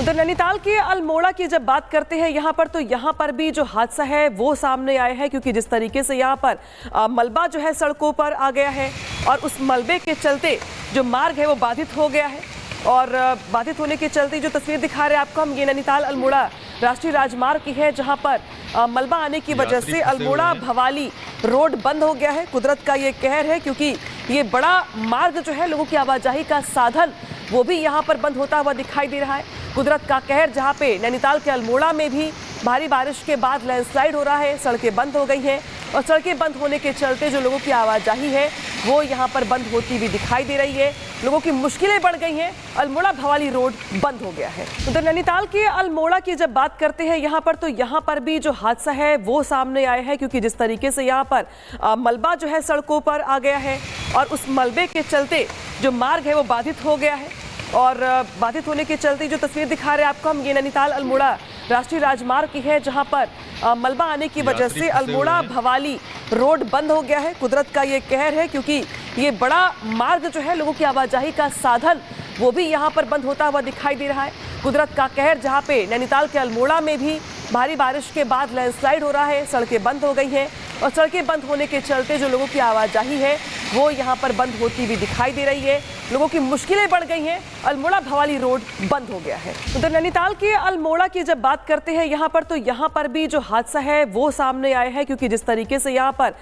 उधर नैनीताल के अल्मोड़ा की जब बात करते हैं यहाँ पर, तो यहाँ पर भी जो हादसा है वो सामने आया है, क्योंकि जिस तरीके से यहाँ पर मलबा जो है सड़कों पर आ गया है और उस मलबे के चलते जो मार्ग है वो बाधित हो गया है। और बाधित होने के चलते जो तस्वीर दिखा रहे हैं आपको हम, ये नैनीताल अल्मोड़ा राष्ट्रीय राजमार्ग की है, जहाँ पर मलबा आने की वजह से अल्मोड़ा भवाली रोड बंद हो गया है। कुदरत का ये कहर है, क्योंकि ये बड़ा मार्ग जो है, लोगों की आवाजाही का साधन, वो भी यहाँ पर बंद होता हुआ दिखाई दे रहा है। कुदरत का कहर, जहाँ पे नैनीताल के अल्मोड़ा में भी भारी बारिश के बाद लैंडस्लाइड हो रहा है, सड़कें बंद हो गई हैं और सड़कें बंद होने के चलते जो लोगों की आवाजाही है वो यहाँ पर बंद होती हुई दिखाई दे रही है। लोगों की मुश्किलें बढ़ गई हैं, अल्मोड़ा भवाली रोड बंद हो गया है। उधर नैनीताल के अल्मोड़ा की जब बात करते हैं यहाँ पर, तो यहाँ पर भी जो हादसा है वो सामने आया है, क्योंकि जिस तरीके से यहाँ पर मलबा जो है सड़कों पर आ गया है और उस मलबे के चलते जो मार्ग है वो बाधित हो गया है। और बाधित होने के चलते जो तस्वीर दिखा रहे हैं आपको हम, ये नैनीताल अल्मोड़ा राष्ट्रीय राजमार्ग की है, जहाँ पर मलबा आने की वजह से अल्मोड़ा भवाली रोड बंद हो गया है। कुदरत का ये कहर है, क्योंकि ये बड़ा मार्ग जो है, लोगों की आवाजाही का साधन, वो भी यहाँ पर बंद होता हुआ दिखाई दे रहा है। कुदरत का कहर, जहाँ पे नैनीताल के अल्मोड़ा में भी भारी बारिश के बाद लैंडस्लाइड हो रहा है, सड़कें बंद हो गई हैं और सड़कें बंद होने के चलते जो लोगों की आवाजाही है वो यहाँ पर बंद होती हुई दिखाई दे रही है। लोगों की मुश्किलें बढ़ गई हैं, अल्मोड़ा भवाली रोड बंद हो गया है। उधर नैनीताल के अल्मोड़ा की जब बात करते हैं यहाँ पर, तो यहाँ पर भी जो हादसा है वो सामने आया है, क्योंकि जिस तरीके से यहाँ पर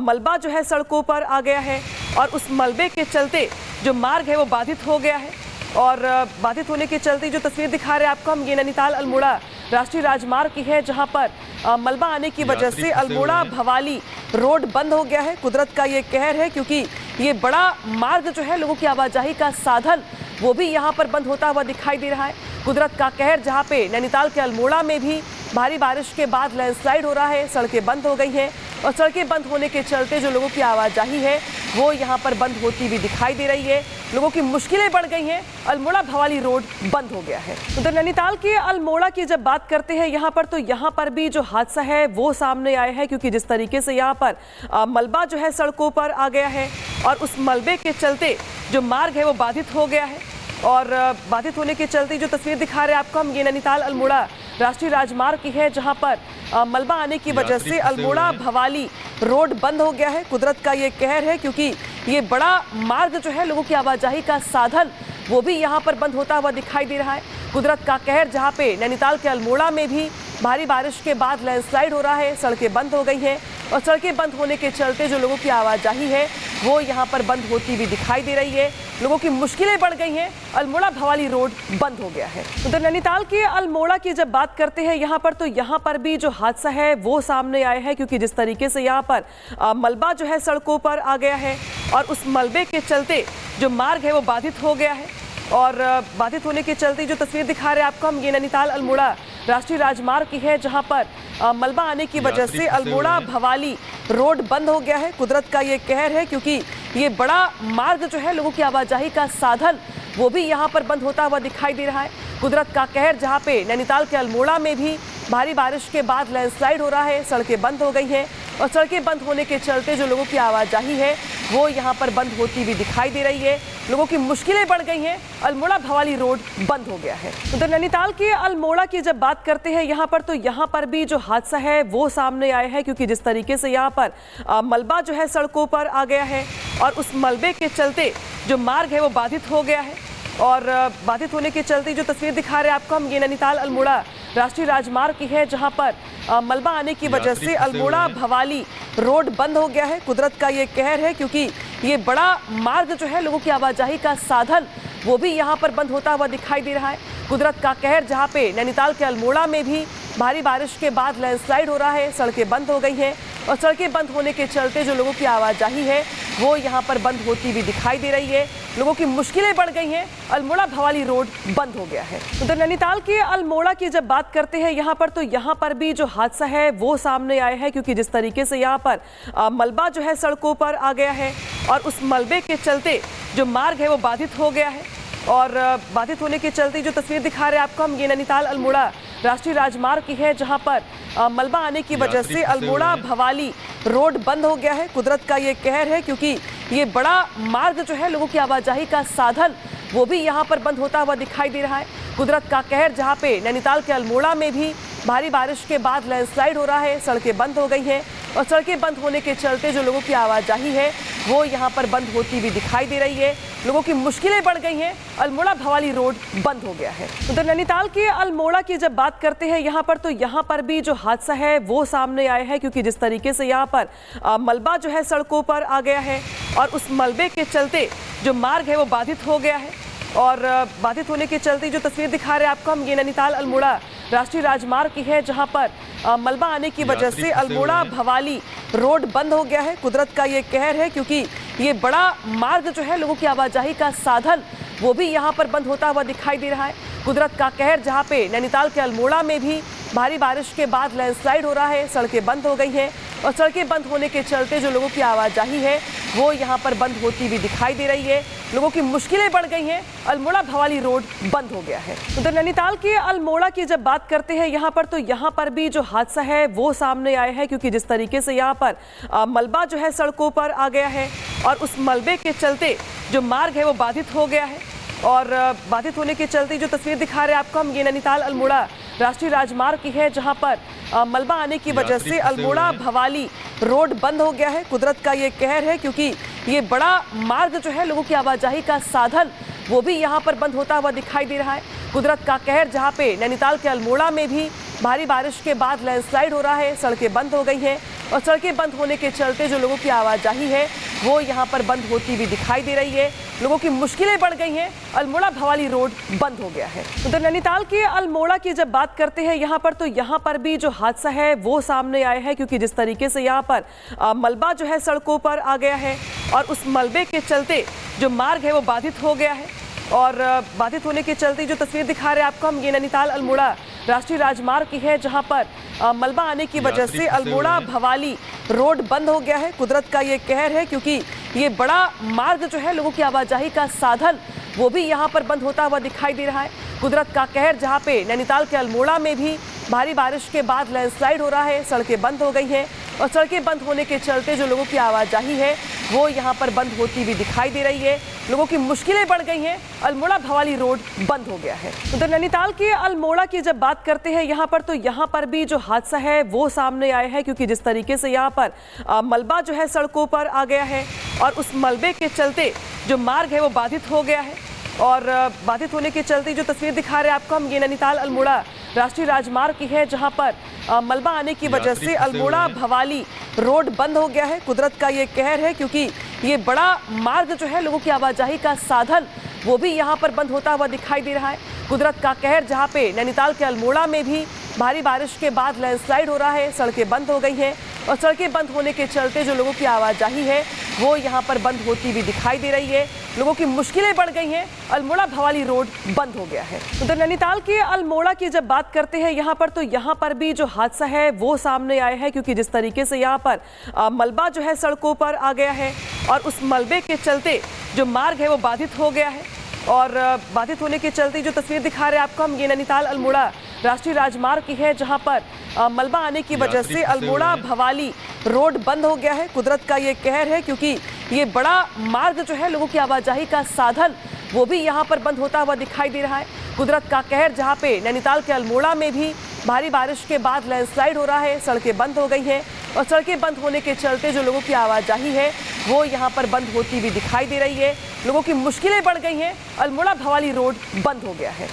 मलबा जो है सड़कों पर आ गया है और उस मलबे के चलते जो मार्ग है वो बाधित हो गया है। और बाधित होने के चलते जो तस्वीर दिखा रहे हैं आपको हम, ये नैनीताल अल्मोड़ा राष्ट्रीय राजमार्ग की है, जहाँ पर मलबा आने की वजह से अल्मोड़ा भवाली रोड बंद हो गया है। कुदरत का ये कहर है, क्योंकि ये बड़ा मार्ग जो है, लोगों की आवाजाही का साधन, वो भी यहाँ पर बंद होता हुआ दिखाई दे रहा है। कुदरत का कहर, जहाँ पे नैनीताल के अल्मोड़ा में भी भारी बारिश के बाद लैंडस्लाइड हो रहा है, सड़कें बंद हो गई हैं और सड़कें बंद होने के चलते जो लोगों की आवाजाही है वो यहाँ पर बंद होती हुई दिखाई दे रही है। लोगों की मुश्किलें बढ़ गई हैं, अल्मोड़ा भवाली रोड बंद हो गया है। उधर नैनीताल के अल्मोड़ा की जब बात करते हैं यहाँ पर, तो यहाँ पर भी जो हादसा है वो सामने आया है, क्योंकि जिस तरीके से यहाँ पर मलबा जो है सड़कों पर आ गया है और उस मलबे के चलते जो मार्ग है वो बाधित हो गया है। और बाधित होने के चलते जो तस्वीर दिखा रहे हैं आपको हम, ये नैनीताल अल्मोड़ा राष्ट्रीय राजमार्ग की है, जहाँ पर मलबा आने की वजह से अल्मोड़ा भवाली रोड बंद हो गया है। कुदरत का ये कहर है, क्योंकि ये बड़ा मार्ग जो है, लोगों की आवाजाही का साधन, वो भी यहाँ पर बंद होता हुआ दिखाई दे रहा है। कुदरत का कहर, जहाँ पे नैनीताल के अल्मोड़ा में भी भारी बारिश के बाद लैंडस्लाइड हो रहा है, सड़कें बंद हो गई हैं और सड़कें बंद होने के चलते जो लोगों की आवाजाही है वो यहाँ पर बंद होती हुई दिखाई दे रही है। लोगों की मुश्किलें बढ़ गई हैं, अल्मोड़ा भवाली रोड बंद हो गया है। उधर नैनीताल के अल्मोड़ा की जब बात करते हैं यहाँ पर, तो यहाँ पर भी जो हादसा है वो सामने आया है, क्योंकि जिस तरीके से यहाँ पर मलबा जो है सड़कों पर आ गया है और उस मलबे के चलते जो मार्ग है वो बाधित हो गया है। और बाधित होने के चलते जो तस्वीर दिखा रहे हैं आपको हम, ये नैनीताल अल्मोड़ा राष्ट्रीय राजमार्ग की है, जहाँ पर मलबा आने की वजह से अल्मोड़ा भवाली रोड बंद हो गया है। कुदरत का ये कहर है, क्योंकि ये बड़ा मार्ग जो है, लोगों की आवाजाही का साधन, वो भी यहाँ पर बंद होता हुआ दिखाई दे रहा है। कुदरत का कहर, जहाँ पे नैनीताल के अल्मोड़ा में भी भारी बारिश के बाद लैंडस्लाइड हो रहा है, सड़कें बंद हो गई हैं और सड़कें बंद होने के चलते जो लोगों की आवाजाही है वो यहाँ पर बंद होती हुई दिखाई दे रही है। लोगों की मुश्किलें बढ़ गई हैं, अल्मोड़ा भवाली रोड बंद हो गया है। उधर नैनीताल के अल्मोड़ा की जब बात करते हैं यहाँ पर, तो यहाँ पर भी जो हादसा है वो सामने आया है, क्योंकि जिस तरीके से यहाँ पर मलबा जो है सड़कों पर आ गया है और उस मलबे के चलते जो मार्ग है वो बाधित हो गया है। और बाधित होने के चलते जो तस्वीर दिखा रहे हैं आपको हम, ये नैनीताल अल्मोड़ा राष्ट्रीय राजमार्ग की है, जहाँ पर मलबा आने की वजह से अल्मोड़ा भवाली रोड बंद हो गया है। कुदरत का ये कहर है, क्योंकि ये बड़ा मार्ग जो है, लोगों की आवाजाही का साधन, वो भी यहाँ पर बंद होता हुआ दिखाई दे रहा है। कुदरत का कहर, जहाँ पे नैनीताल के अल्मोड़ा में भी भारी बारिश के बाद लैंडस्लाइड हो रहा है, सड़कें बंद हो गई हैं और सड़कें बंद होने के चलते जो लोगों की आवाजाही है वो यहाँ पर बंद होती हुई दिखाई दे रही है। लोगों की मुश्किलें बढ़ गई हैं, अल्मोड़ा भवाली रोड बंद हो गया है। उधर नैनीताल के अल्मोड़ा की जब बात करते हैं यहाँ पर, तो यहाँ पर भी जो हादसा है वो सामने आया है, क्योंकि जिस तरीके से यहाँ पर मलबा जो है सड़कों पर आ गया है और उस मलबे के चलते जो मार्ग है वो बाधित हो गया है। और बाधित होने के चलते जो तस्वीर दिखा रहे हैं आपको हम, ये नैनीताल अल्मोड़ा राष्ट्रीय राजमार्ग की है, जहाँ पर मलबा आने की वजह से अल्मोड़ा भवाली रोड बंद हो गया है। कुदरत का ये कहर है, क्योंकि ये बड़ा मार्ग जो है, लोगों की आवाजाही का साधन, वो भी यहाँ पर बंद होता हुआ दिखाई दे रहा है। कुदरत का कहर, जहाँ पे नैनीताल के अल्मोड़ा में भी भारी बारिश के बाद लैंडस्लाइड हो रहा है, सड़कें बंद हो गई हैं और सड़कें बंद होने के चलते जो लोगों की आवाजाही है वो यहाँ पर बंद होती हुई दिखाई दे रही है। लोगों की मुश्किलें बढ़ गई हैं। अल्मोड़ा भवाली रोड बंद हो गया है। उधर नैनीताल के अल्मोड़ा की जब बात करते हैं यहाँ पर भी जो हादसा है वो सामने आया है, क्योंकि जिस तरीके से यहाँ पर मलबा जो है सड़कों पर आ गया है और उस मलबे के चलते जो मार्ग है वो बाधित हो गया है और बाधित होने के चलते जो तस्वीर दिखा रहे हैं आपको हम, ये नैनीताल अल्मोड़ा राष्ट्रीय राजमार्ग की है, जहां पर मलबा आने की वजह से अल्मोड़ा भवाली रोड बंद हो गया है। कुदरत का ये कहर है, क्योंकि ये बड़ा मार्ग जो है लोगों की आवाजाही का साधन वो भी यहाँ पर बंद होता हुआ दिखाई दे रहा है। कुदरत का कहर, जहाँ पे नैनीताल के अल्मोड़ा में भी भारी बारिश के बाद लैंडस्लाइड हो रहा है, सड़कें बंद हो गई हैं और सड़कें बंद होने के चलते जो लोगों की आवाजाही है वो यहाँ पर बंद होती हुई दिखाई दे रही है। लोगों की मुश्किलें बढ़ गई हैं। अल्मोड़ा भवाली रोड बंद हो गया है। उधर नैनीताल के अल्मोड़ा की जब बात करते हैं यहाँ पर भी जो हादसा है वो सामने आया है, क्योंकि जिस तरीके से यहाँ पर मलबा जो है सड़कों पर आ गया है और उस मलबे के चलते जो मार्ग है वो बाधित हो गया है और बाधित होने के चलते जो तस्वीर दिखा रहे हैं आपको हम, ये नैनीताल अल्मोड़ा राष्ट्रीय राजमार्ग की है, जहां पर मलबा आने की वजह से अल्मोड़ा भवाली रोड बंद हो गया है। कुदरत का ये कहर है, क्योंकि ये बड़ा मार्ग जो है लोगों की आवाजाही का साधन वो भी यहाँ पर बंद होता हुआ दिखाई दे रहा है। कुदरत का कहर, जहाँ पे नैनीताल के अल्मोड़ा में भी भारी बारिश के बाद लैंडस्लाइड हो रहा है, सड़कें बंद हो गई हैं और सड़कें बंद होने के चलते जो लोगों की आवाजाही है वो यहाँ पर बंद होती हुई दिखाई दे रही है। लोगों की मुश्किलें बढ़ गई हैं। अल्मोड़ा भवाली रोड बंद हो गया है। उधर नैनीताल के अल्मोड़ा की जब बात करते हैं यहाँ पर भी जो हादसा है वो सामने आया है, क्योंकि जिस तरीके से यहाँ पर मलबा जो है सड़कों पर आ गया है और उस मलबे के चलते जो मार्ग है वो बाधित हो गया है और बाधित होने के चलते जो तस्वीर दिखा रहे हैं आपको हम, ये नैनीताल अल्मोड़ा राष्ट्रीय राजमार्ग की है, जहां पर मलबा आने की वजह से अल्मोड़ा भवाली रोड बंद हो गया है। कुदरत का ये कहर है, क्योंकि ये बड़ा मार्ग जो है लोगों की आवाजाही का साधन वो भी यहाँ पर बंद होता हुआ दिखाई दे रहा है। कुदरत का कहर, जहाँ पे नैनीताल के अल्मोड़ा में भी भारी बारिश के बाद लैंडस्लाइड हो रहा है, सड़कें बंद हो गई हैं और सड़कें बंद होने के चलते जो लोगों की आवाजाही है वो यहाँ पर बंद होती हुई दिखाई दे रही है। लोगों की मुश्किलें बढ़ गई हैं। अल्मोड़ा भवाली रोड बंद हो गया है। उधर नैनीताल के अल्मोड़ा की जब बात करते हैं यहाँ पर भी जो हादसा है वो सामने आया है, क्योंकि जिस तरीके से यहाँ पर मलबा जो है सड़कों पर आ गया है और उस मलबे के चलते जो मार्ग है वो बाधित हो गया है और बाधित होने के चलते जो तस्वीर दिखा रहे हैं आपको हम, ये नैनीताल अल्मोड़ा राष्ट्रीय राजमार्ग की है, जहां पर मलबा आने की वजह से अल्मोड़ा भवाली रोड बंद हो गया है। कुदरत का ये कहर है, क्योंकि ये बड़ा मार्ग जो है लोगों की आवाजाही का साधन वो भी यहाँ पर बंद होता हुआ दिखाई दे रहा है। कुदरत का कहर, जहाँ पे नैनीताल के अल्मोड़ा में भी भारी बारिश के बाद लैंडस्लाइड हो रहा है, सड़कें बंद हो गई हैं और सड़कें बंद होने के चलते जो लोगों की आवाजाही है वो यहाँ पर बंद होती हुई दिखाई दे रही है। लोगों की मुश्किलें बढ़ गई हैं। अल्मोड़ा भवाली रोड बंद हो गया है। उधर नैनीताल के अल्मोड़ा की जब बात करते हैं यहाँ पर भी जो हादसा है वो सामने आया है, क्योंकि जिस तरीके से यहाँ पर मलबा जो है सड़कों पर आ गया है और उस मलबे के चलते जो मार्ग है वो बाधित हो गया है और बाधित होने के चलते जो तस्वीर दिखा रहे हैं आपको हम, ये नैनीताल अल्मोड़ा राष्ट्रीय राजमार्ग की है, जहां पर मलबा आने की वजह से अल्मोड़ा भवाली रोड बंद हो गया है। कुदरत का ये कहर है, क्योंकि ये बड़ा मार्ग जो है लोगों की आवाजाही का साधन वो भी यहाँ पर बंद होता हुआ दिखाई दे रहा है। कुदरत का कहर, जहाँ पे नैनीताल के अल्मोड़ा में भी भारी बारिश के बाद लैंडस्लाइड हो रहा है, सड़कें बंद हो गई हैं और सड़कें बंद होने के चलते जो लोगों की आवाजाही है वो यहाँ पर बंद होती हुई दिखाई दे रही है। लोगों की मुश्किलें बढ़ गई हैं। अल्मोड़ा भवाली रोड बंद हो गया है।